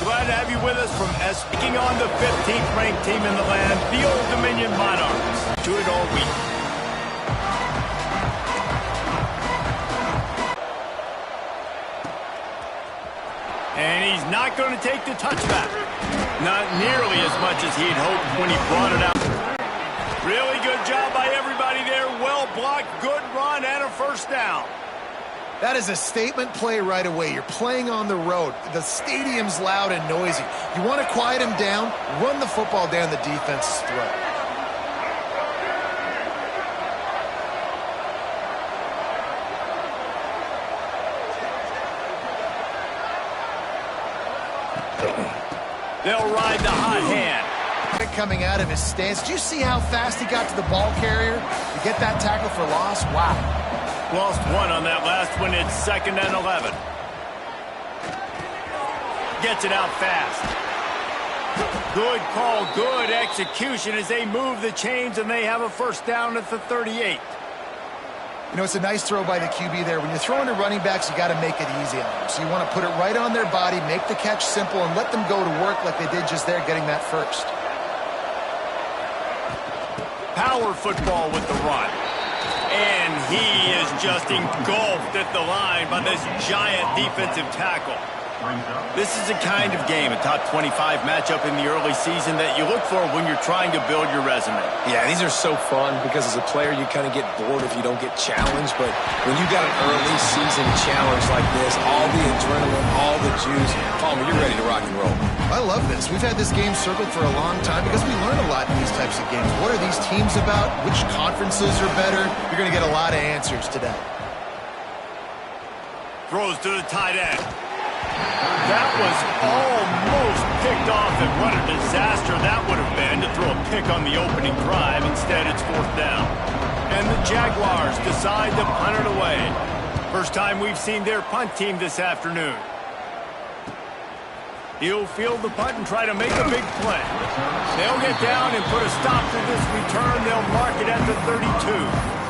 Glad to have you with us from taking on the 15th ranked team in the land, the Old Dominion Monarchs. Do it all week. And he's not going to take the touchback. Not nearly as much as he'd hoped when he brought it out. Really good job by everybody there. Well blocked, good run, and a first down. That is a statement play right away. You're playing on the road. The stadium's loud and noisy. You want to quiet him down, run the football down the defense's throat. They'll ride the hot hand. Coming out of his stance. Did you see how fast he got to the ball carrier to get that tackle for loss? Wow. Lost one on that last one. It's 2nd and 11. Gets it out fast. Good call, good execution as they move the chains and they have a first down at the 38. You know, it's a nice throw by the QB there. When you're throwing to running backs, you got to make it easy on them. So you want to put it right on their body, make the catch simple, and let them go to work like they did just there, getting that first. Power football with the run. And he is just engulfed at the line by this giant defensive tackle. This is a kind of game, a top 25 matchup in the early season that you look for when you're trying to build your resume. Yeah, these are so fun because as a player you kind of get bored if you don't get challenged, but when you got an early season challenge like this, all the adrenaline, all the juice, Palmer, you're ready to rock and roll. I love this. We've had this game circled for a long time because we learn a lot in these types of games. What are these teams about? Which conferences are better? You're going to get a lot of answers today. Throws to the tight end. That was almost picked off, and what a disaster that would have been to throw a pick on the opening drive. Instead, it's 4th down. And the Jaguars decide to punt it away. First time we've seen their punt team this afternoon. He'll field the punt and try to make a big play. They'll get down and put a stop to this return. They'll mark it at the 32.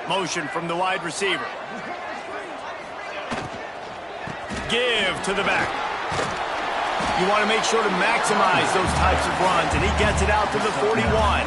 Motion from the wide receiver. Give to the back. You want to make sure to maximize those types of runs, and he gets it out to the 41.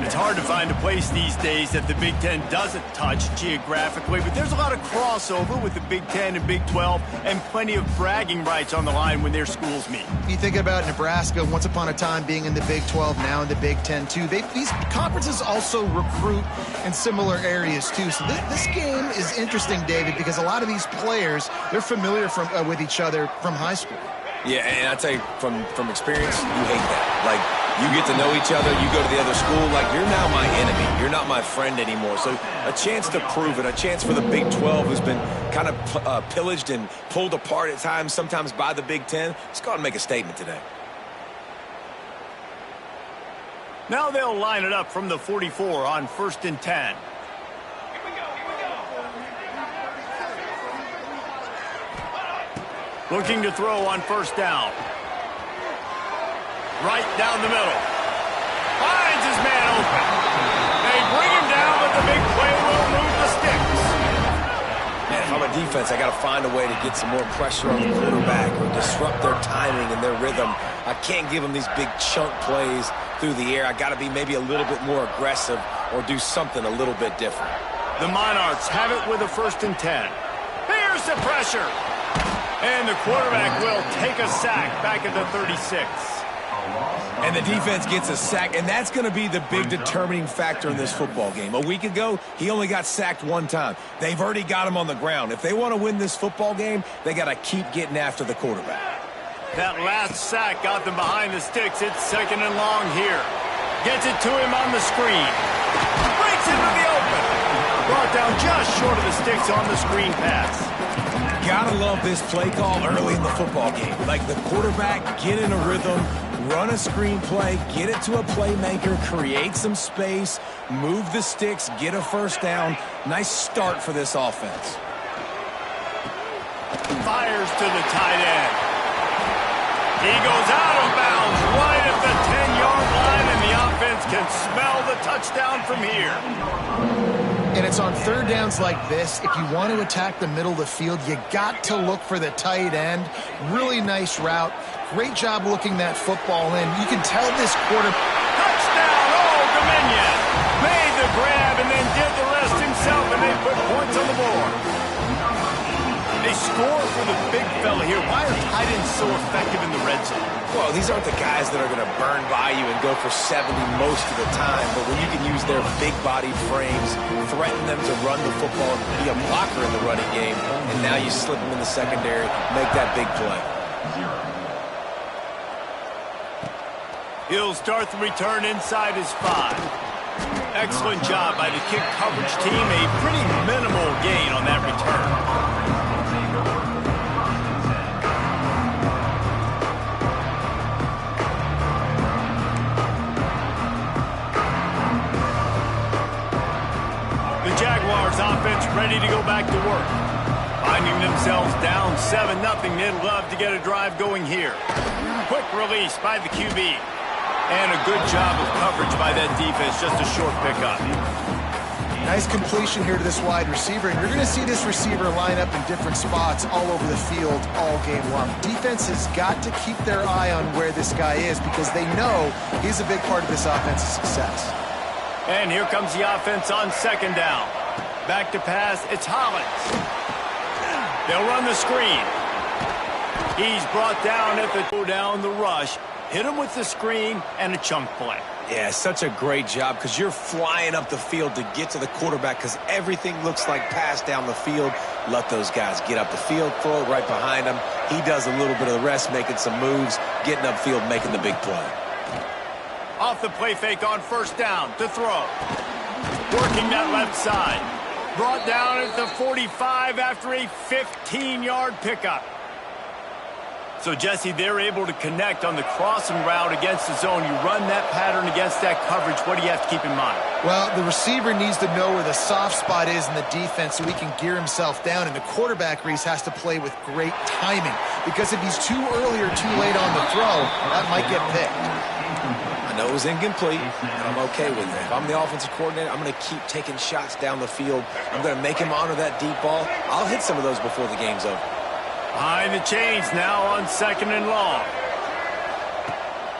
It's hard to find a place these days that the Big Ten doesn't touch geographically, but there's a lot of crossover with the Big Ten and Big 12 and plenty of bragging rights on the line when their schools meet. You think about Nebraska, once upon a time being in the Big 12, now in the Big 10 too. These conferences also recruit in similar areas too. So this game is interesting, David, because a lot of these players, they're familiar with each other from high school. Yeah, and I tell you, from experience, you hate that. Like, you get to know each other, you go to the other school, like, you're now my enemy. You're not my friend anymore. So a chance to prove it, a chance for the Big 12, who's been kind of pillaged and pulled apart at times, sometimes by the Big 10. Let's go out and make a statement today. Now they'll line it up from the 44 on 1st and 10. Looking to throw on 1st down. Right down the middle. Finds his man open. They bring him down, but the big play will move the sticks. Man, if I'm a defense, I got to find a way to get some more pressure on the quarterback or disrupt their timing and their rhythm. I can't give them these big chunk plays through the air. I got to be maybe a little bit more aggressive or do something a little bit different. The Monarchs have it with a 1st and 10. Here's the pressure. And the quarterback will take a sack back at the 36. And the defense gets a sack, and that's going to be the big determining factor in this football game. A week ago, he only got sacked one time. They've already got him on the ground. If they want to win this football game, they got to keep getting after the quarterback. That last sack got them behind the sticks. It's 2nd and long here. Gets it to him on the screen. Breaks into the open. Brought down just short of the sticks on the screen pass. Gotta love this play call early in the football game. Like the quarterback, get in a rhythm, run a screen play, get it to a playmaker, create some space, move the sticks, get a first down. Nice start for this offense. Fires to the tight end. He goes out of bounds right at the 10-yard line, and the offense can smell the touchdown from here. And it's on third downs like this. If you want to attack the middle of the field, you got to look for the tight end. Really nice route. Great job looking that football in. You can tell this quarter. Touchdown, Old Dominion. Made the grab and then did the rest himself, and they put points on the board. They score for the big fella here. Why are tight ends so effective in the red zone? Well, these aren't the guys that are going to burn by you and go for 70 most of the time, but when you can use their big body frames, threaten them to run the football and be a blocker in the running game, and now you slip them in the secondary, make that big play. He'll start the return inside his 5. Excellent job by the kick coverage team. A pretty minimal gain on that return. The Jaguars offense ready to go back to work. Finding themselves down 7-0, they'd love to get a drive going here. Quick release by the QB. And a good job of coverage by that defense, just a short pickup. Nice completion here to this wide receiver, and you're going to see this receiver line up in different spots all over the field all game long. Defense has got to keep their eye on where this guy is because they know he's a big part of this offense's success. And here comes the offense on second down. Back to pass, it's Hollins. They'll run the screen. He's brought down at the down the rush. Hit him with the screen and a chunk play. Yeah, such a great job because you're flying up the field to get to the quarterback because everything looks like pass down the field. Let those guys get up the field, throw it right behind him. He does a little bit of the rest, making some moves, getting upfield, making the big play. Off the play fake on first down to throw. Working that left side. Brought down at the 45 after a 15-yard pickup. So, Jesse, they're able to connect on the crossing route against the zone. You run that pattern against that coverage. What do you have to keep in mind? Well, the receiver needs to know where the soft spot is in the defense so he can gear himself down. And the quarterback, Reese, has to play with great timing. Because if he's too early or too late on the throw, that might get picked. I know it was incomplete, and I'm okay with it. If I'm the offensive coordinator, I'm going to keep taking shots down the field. I'm going to make him honor that deep ball. I'll hit some of those before the game's over. Behind the chains now on second and long.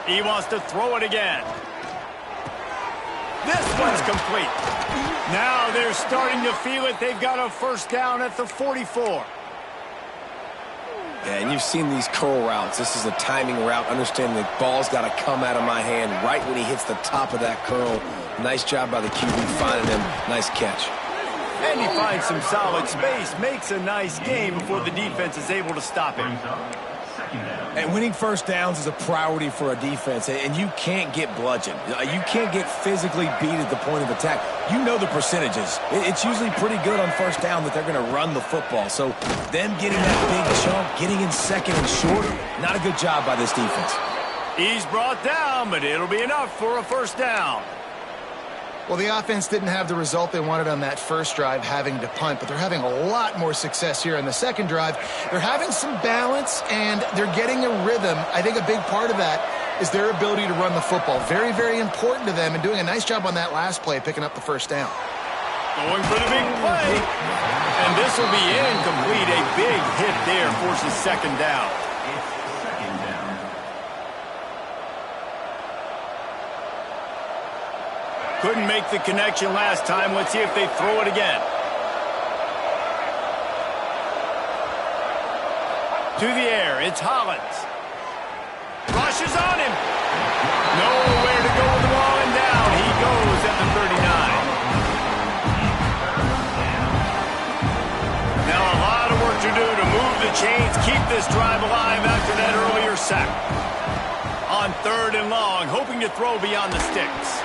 He wants to throw it again. This one's complete. Now they're starting to feel it. They've got a first down at the 44. Yeah, and you've seen these curl routes. This is a timing route. Understanding the ball's got to come out of my hand right when he hits the top of that curl. Nice job by the QB finding him. Nice catch. And he finds some solid space, makes a nice game before the defense is able to stop him. And winning first downs is a priority for a defense, and you can't get bludgeoned. You can't get physically beat at the point of attack. You know the percentages. It's usually pretty good on first down that they're going to run the football. So them getting that big chunk, getting in second and short, not a good job by this defense. He's brought down, but it'll be enough for a first down. Well, the offense didn't have the result they wanted on that first drive, having to punt, but they're having a lot more success here in the second drive. They're having some balance, and they're getting a rhythm. I think a big part of that is their ability to run the football. Very, very important to them, and doing a nice job on that last play, picking up the first down. Going for the big play, and this will be incomplete. A big hit there forces second down. Couldn't make the connection last time. Let's see if they throw it again. To the air, it's Hollins. Rushes on him. Nowhere to go with the ball, and down he goes at the 39. Now a lot of work to do to move the chains, keep this drive alive after that earlier sack. On third and long, hoping to throw beyond the sticks.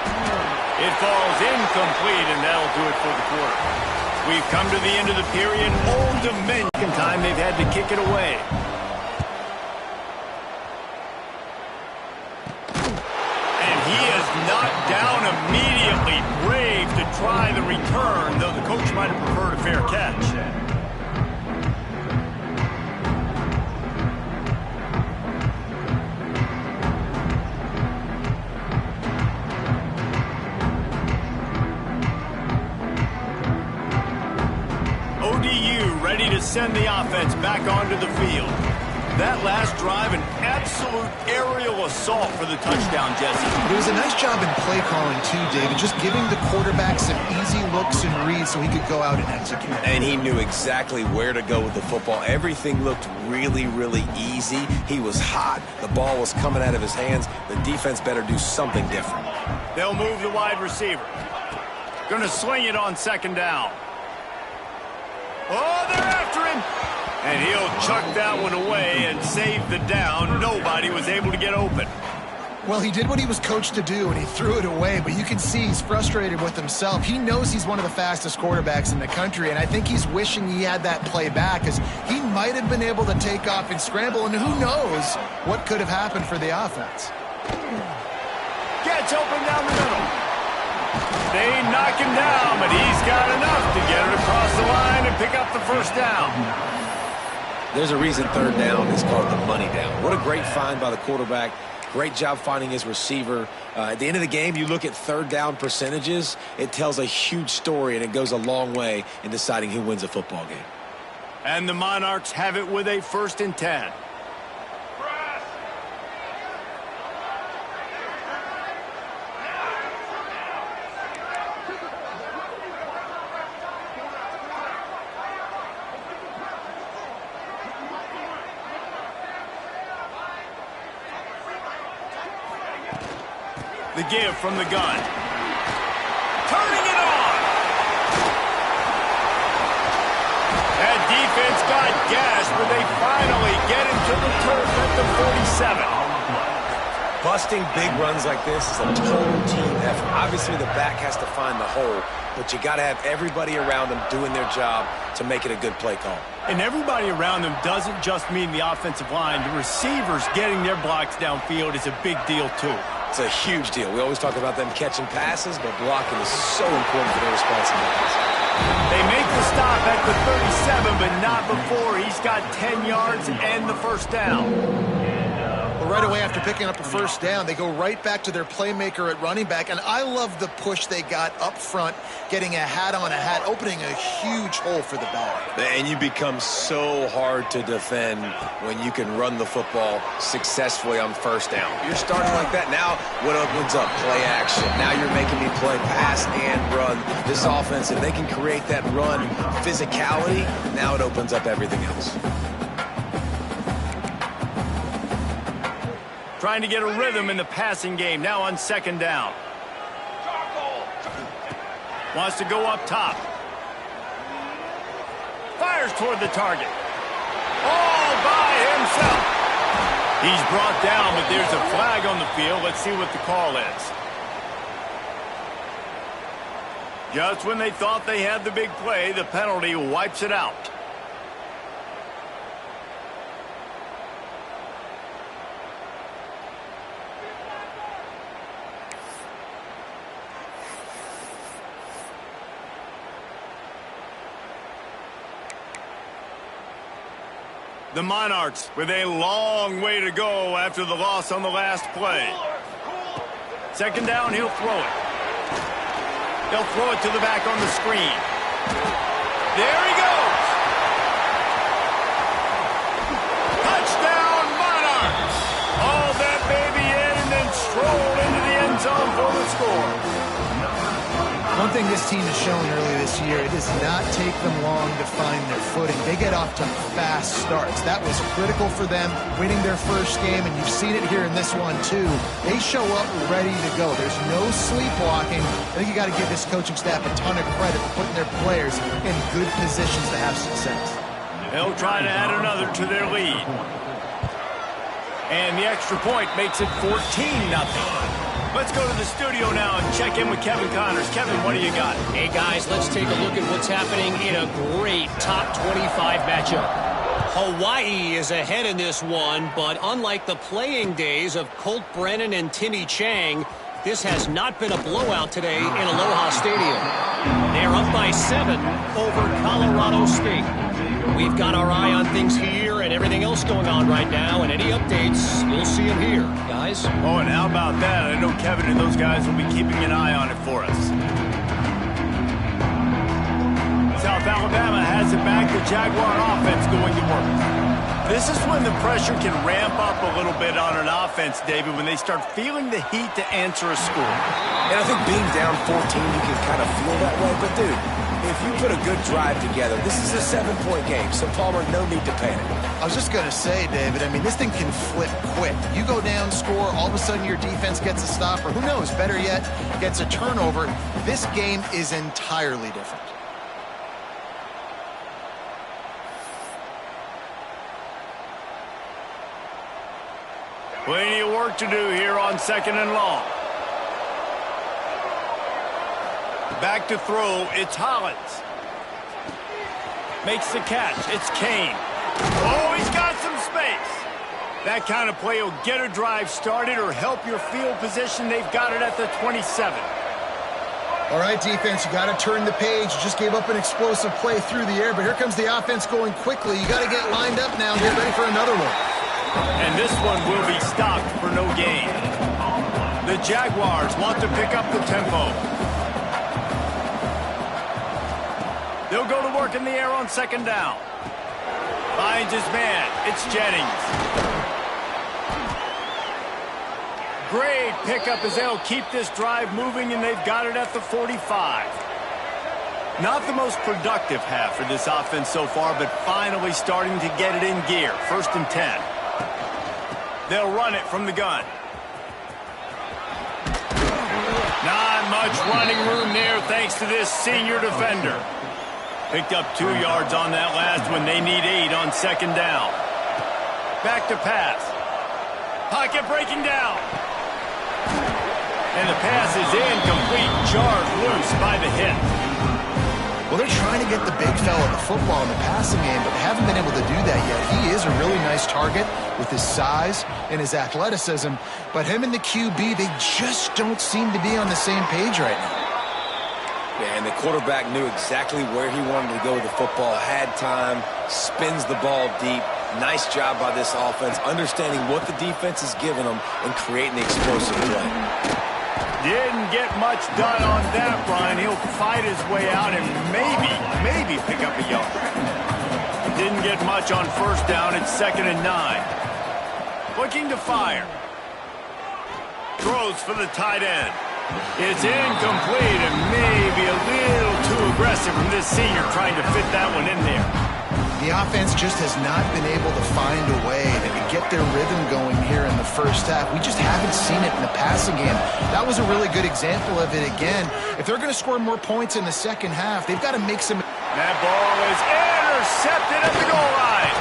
It falls incomplete, and that'll do it for the quarter. We've come to the end of the period. Old Dominion time, they've had to kick it away. knocked down immediately. Brave to try the return, though the coach might have preferred a fair catch. ODU ready to send the offense back onto the field. That last drive, an absolute aerial assault for the touchdown, Jesse. It was a nice job in play calling, too, David, just giving the quarterback some easy looks and reads so he could go out and execute. And he knew exactly where to go with the football. Everything looked really, really easy. He was hot. The ball was coming out of his hands. The defense better do something different. They'll move the wide receiver. Going to sling it on second down. Oh, they're after him. And he'll chuck that one away and save the down. Nobody was able to get open. Well, he did what he was coached to do, and he threw it away, but you can see he's frustrated with himself. He knows he's one of the fastest quarterbacks in the country, and I think he's wishing he had that play back, because he might have been able to take off and scramble, and who knows what could have happened for the offense. Gets open down the middle. They knock him down, but he's got enough to get it across the line and pick up the first down. There's a reason third down is called the money down. What a great find by the quarterback. Great job finding his receiver. At the end of the game, you look at third down percentages. It tells a huge story, and it goes a long way in deciding who wins a football game. And the Monarchs have it with a 1st and 10. The give from the gun. Turning it on. That defense got gas, but they finally get him to the turf at the 47. Busting big runs like this is a total team effort. Obviously, the back has to find the hole, but you got to have everybody around them doing their job to make it a good play call. And everybody around them doesn't just mean the offensive line. The receivers getting their blocks downfield is a big deal, too. It's a huge deal. We always talk about them catching passes, but blocking is so important for their responsibilities. They make the stop at the 37, but not before he's got 10 yards and the first down. Well, right away after picking up a first down, they go right back to their playmaker at running back, and I love the push they got up front, getting a hat on a hat, opening a huge hole for the back. And you become so hard to defend when you can run the football successfully on first down. You're starting like that. Now what opens up? Play action. Now you're making me play pass and run. This offense, if they can create that run physicality, now it opens up everything else. Trying to get a rhythm in the passing game, now on second down. Wants to go up top. Fires toward the target. All by himself. He's brought down, but there's a flag on the field. Let's see what the call is. Just when they thought they had the big play, the penalty wipes it out. The Monarchs with a long way to go after the loss on the last play. Second down, he'll throw it. They'll throw it to the back on the screen. There he goes. Touchdown, Monarchs. Haul that baby in and then stroll into the end zone for the score. One thing this team has shown earlier this year, it does not take them long to find their footing. They get off to fast starts. That was critical for them, winning their first game, and you've seen it here in this one, too. They show up ready to go. There's no sleepwalking. I think you got to give this coaching staff a ton of credit for putting their players in good positions to have success. They'll try to add another to their lead. And the extra point makes it 14-0. Let's go to the studio now and check in with Kevin Connors. Kevin, what do you got? Hey, guys, let's take a look at what's happening in a great top 25 matchup. Hawaii is ahead in this one, but unlike the playing days of Colt Brennan and Timmy Chang, This has not been a blowout today in Aloha Stadium. They're up by 7 over Colorado State. We've got our eye on things here and everything else going on right now, and any updates, you'll see them here, guys. Oh, and how about that? I know Kevin and those guys will be keeping an eye on it for us. South Alabama has it back. The Jaguar offense going to work. This is when the pressure can ramp up a little bit on an offense, David, when they start feeling the heat to answer a score. And I think being down 14, you can kind of feel that way. But, dude, if you put a good drive together, this is a 7-point game. So, Palmer, no need to panic. I was just going to say, David, I mean, this thing can flip quick. You go down, score, all of a sudden your defense gets a stop, or who knows, better yet, gets a turnover. This game is entirely different. Plenty of work to do here on 2nd and long. Back to throw, it's Hollins. Makes the catch, it's Kane. Oh, he's got some space. That kind of play will get a drive started or help your field position. They've got it at the 27. All right, defense, you got to turn the page. You just gave up an explosive play through the air, but here comes the offense going quickly. You got to get lined up now and get ready for another one. And this one will be stopped for no gain. The Jaguars want to pick up the tempo. They'll go to work in the air on 2nd down. Finds his man. It's Jennings. Great pickup as they'll keep this drive moving, and they've got it at the 45. Not the most productive half for this offense so far, but finally starting to get it in gear. 1st and 10. They'll run it from the gun. Not much running room there thanks to this senior defender. Picked up 2 yards on that last one. They need 8 on 2nd down. Back to pass. Pocket breaking down. And the pass is incomplete. Jarred loose by the hit. Well, they're trying to get the big fella the football in the passing game, but haven't been able to do that yet. He is a really nice target with his size and his athleticism, but him and the QB, they just don't seem to be on the same page right now. Yeah, and the quarterback knew exactly where he wanted to go with the football, had time, spins the ball deep. Nice job by this offense, understanding what the defense is giving them and creating the explosive play. Didn't get much done on that run. He'll fight his way out and maybe pick up a yard. Didn't get much on 1st down. It's 2nd and 9. Looking to fire. Throws for the tight end. It's incomplete and maybe a little too aggressive from this senior trying to fit that one in there. The offense just has not been able to find a way to get their rhythm going here in the 1st half. We just haven't seen it in the passing game. That was a really good example of it again. If they're going to score more points in the 2nd half, they've got to make some... That ball is intercepted at the goal line.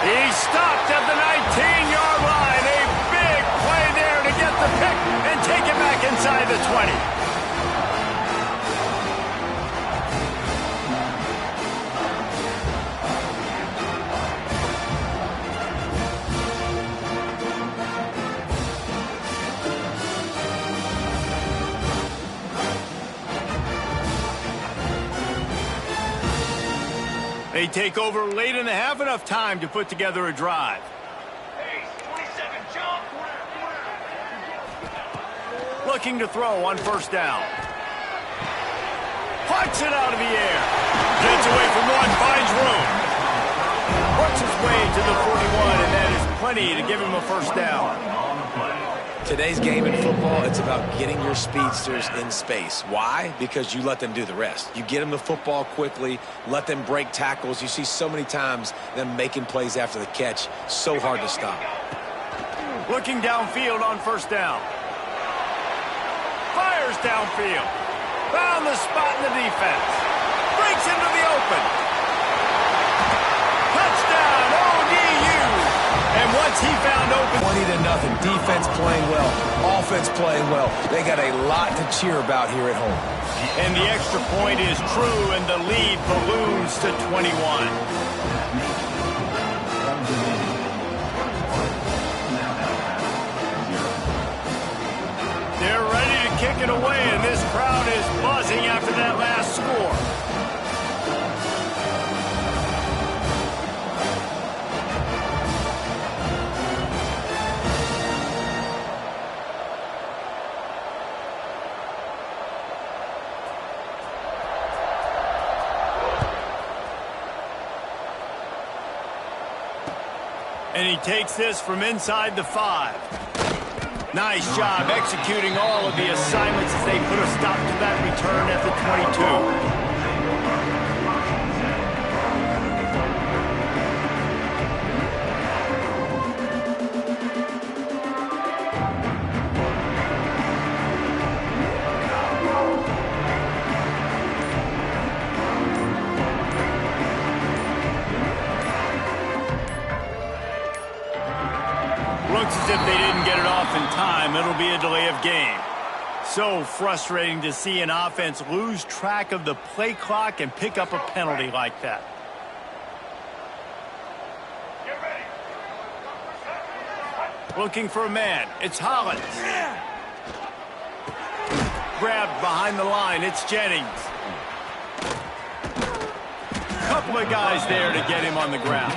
He stopped at the 19-yard line. A big play there to get the pick and take it back inside the 20. They take over late in the half, enough time to put together a drive. Looking to throw on 1st down. Plucks it out of the air. Gets away from one, finds room. Works his way to the 41, and that is plenty to give him a 1st down. Today's game in football, it's about getting your speedsters in space. Why? Because you let them do the rest. You get them the football quickly, let them break tackles. You see so many times them making plays after the catch. So hard to stop. Looking downfield on 1st down. Fires downfield. Found the spot in the defense. Breaks into the open. Touchdown, ODU. And once he found open... 20-0. Defense playing well. Offense playing well. They got a lot to cheer about here at home. And the extra point is true, and the lead balloons to 21. kick it away, and this crowd is buzzing after that last score. And he takes this from inside the 5. Nice job executing all of the assignments as they put a stop to that return at the 22. Looks as if they didn't get it off in time. It'll be a delay of game. So frustrating to see an offense lose track of the play clock and pick up a penalty like that. Looking for a man. It's Hollins. Grabbed behind the line. It's Jennings. Couple of guys there to get him on the ground.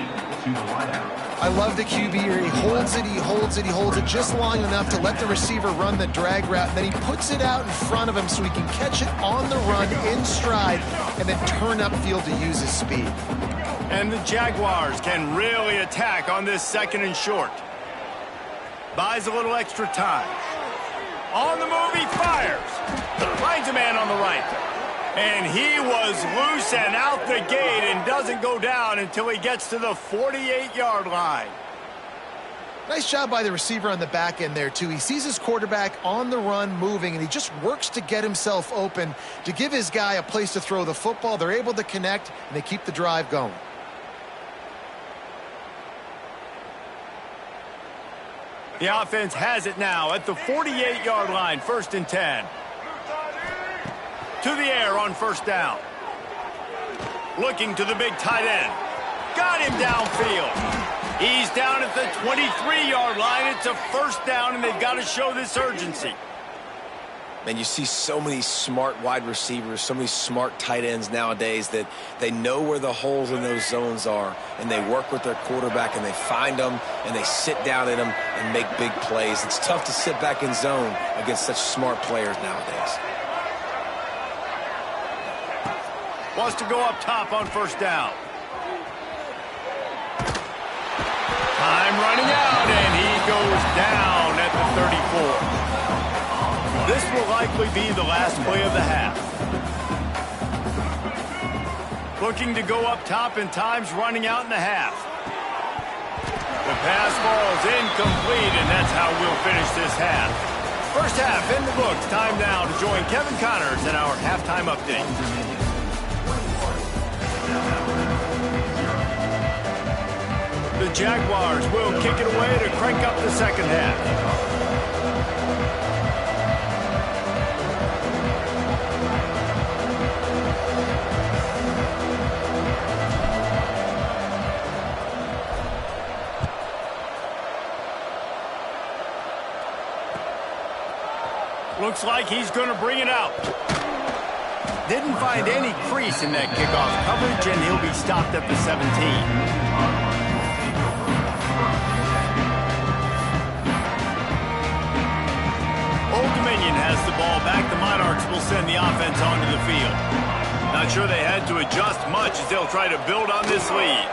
I love the QB here. He holds it, he holds it, he holds it just long enough to let the receiver run the drag route, and then he puts it out in front of him so he can catch it on the run in stride and then turn upfield to use his speed. And the Jaguars can really attack on this 2nd and short. Buys a little extra time. On the move, he fires. Finds a man on the right. And he was loose and out the gate and doesn't go down until he gets to the 48-yard line. Nice job by the receiver on the back end there, too. He sees his quarterback on the run moving, and he just works to get himself open to give his guy a place to throw the football. They're able to connect, and they keep the drive going. The offense has it now at the 48-yard line, 1st and 10. To the air on 1st down. Looking to the big tight end. Got him downfield. He's down at the 23-yard line. It's a 1st down, and they've got to show this urgency. Man, you see so many smart wide receivers, so many smart tight ends nowadays that they know where the holes in those zones are, and they work with their quarterback, and they find them, and they sit down in them and make big plays. It's tough to sit back in zone against such smart players nowadays. Wants to go up top on 1st down. Time running out, and he goes down at the 34. This will likely be the last play of the half. Looking to go up top, and time's running out in the half. The pass ball's incomplete, and that's how we'll finish this half. 1st half in the books. Time now to join Kevin Connors in our halftime update. The Jaguars will kick it away to crank up the 2nd half. Looks like he's going to bring it out. Didn't find any crease in that kickoff coverage, and he'll be stopped at the 17. Old Dominion has the ball back. The Monarchs will send the offense onto the field. Not sure they had to adjust much as they'll try to build on this lead.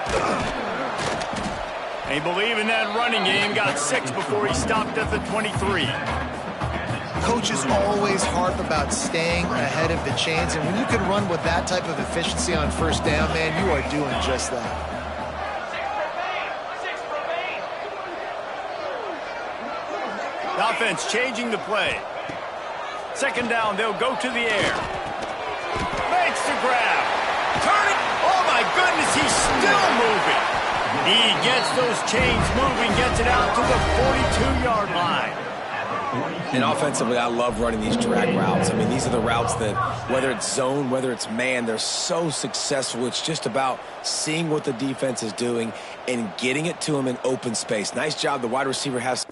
They believe in that running game. Got 6 before he stopped at the 23. Coaches always harp about staying ahead of the chains, and when you can run with that type of efficiency on 1st down, man, you are doing just that. The offense changing the play. 2nd down, they'll go to the air. Makes the grab. Turn it. Oh, my goodness, he's still moving. He gets those chains moving, gets it out to the 42-yard line. And offensively, I love running these drag routes. I mean, these are the routes that, whether it's zone, whether it's man, they're so successful. It's just about seeing what the defense is doing and getting it to them in open space. Nice job. The wide receiver has